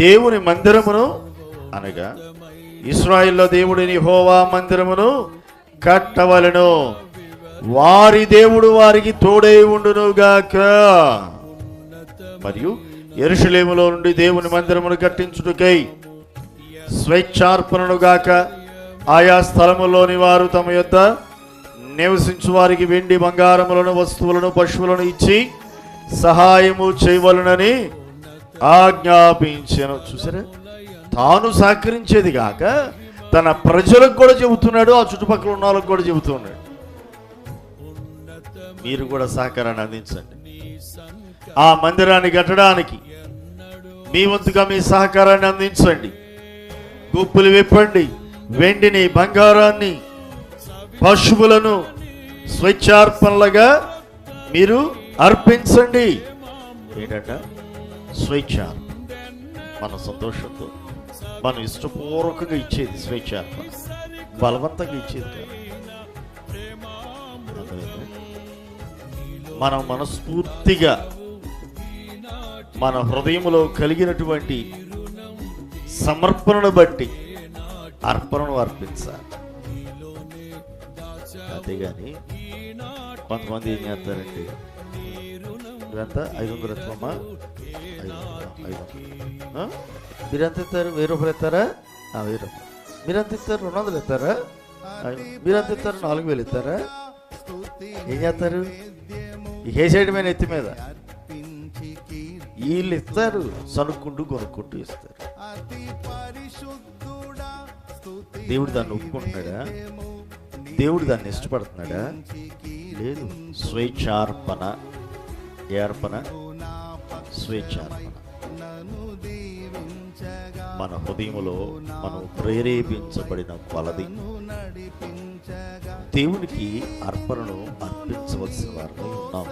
దేవుని మందిరమును అనగా ఇశ్రాయేల్లో దేవుడిని యెహోవా మందిరమును కట్టవలెను, వారి దేవుడు వారికి తోడై ఉండునుగాక. మరియు యెరూషలేములో నుండి దేవుని మందిరమును కట్టించుటకై స్వేచ్ఛార్పణను గాక ఆయా స్థలములోని వారు తమ యొద్ద నివసించు వారికి వెండి బంగారములను వస్తువులను పశువులను ఇచ్చి సహాయము చేయవలనని ఆజ్ఞాపించాను. చూసారా, తాను సహకరించేది కాక తన ప్రజలకు కూడా చెబుతున్నాడు, ఆ చుట్టుపక్కల ఉన్న వాళ్ళకు కూడా చెబుతున్నాడు, మీరు కూడా సహకారాన్ని అందించండి. ఆ మందిరాన్ని కట్టడానికి మీ వంతుగా మీ సహకారాన్ని అందించండి. గుప్పులు విప్పండి, వెండిని బంగారాన్ని పశువులను స్వేచ్ఛార్పణలుగా మీరు అర్పించండి. ఏంటంట? స్వేచ్ఛార్పణ. మన సంతోషంతో మనం ఇష్టపూర్వకంగా ఇచ్చేది స్వేచ్ఛార్పణ, బలవంతంగా ఇచ్చేది కాదు. మనం మనస్ఫూర్తిగా మన హృదయంలో కలిగినటువంటి సమర్పణను బట్టి అర్పణను అర్పించాలి. అంతేగాని కొంతమంది ఏం చేస్తారంటే, ఇదంతా 500 ఎత్తమ్మా, 500 మీరెంత ఇస్తారు? 1000 రూపాయలు ఇస్తారా? 1000 రూపాయలు. మీరెంత ఇస్తారు? 200 ఇస్తారా? మీరెంత ఇస్తారు? 4000 ఇస్తారా? ఏం చేస్తారు? వేసేయడమైన ఎత్తి మీద వీళ్ళు ఇస్తారు, సనుక్కుంటూ కొనుక్కుంటూ ఇస్తారు. దేవుడు దాన్ని ఒప్పుకుంటున్నాడా? దేవుడు దాన్ని ఇష్టపడుతున్నాడా? లేదు. స్వేచ్ఛార్పణ, అర్పణ, స్వేచ్ఛార్పణ. మన హృదయంలో మనం ప్రేరేపించబడిన కొలది దేవునికి అర్పణను అర్పించవలసిన వారిని ఉన్నాం.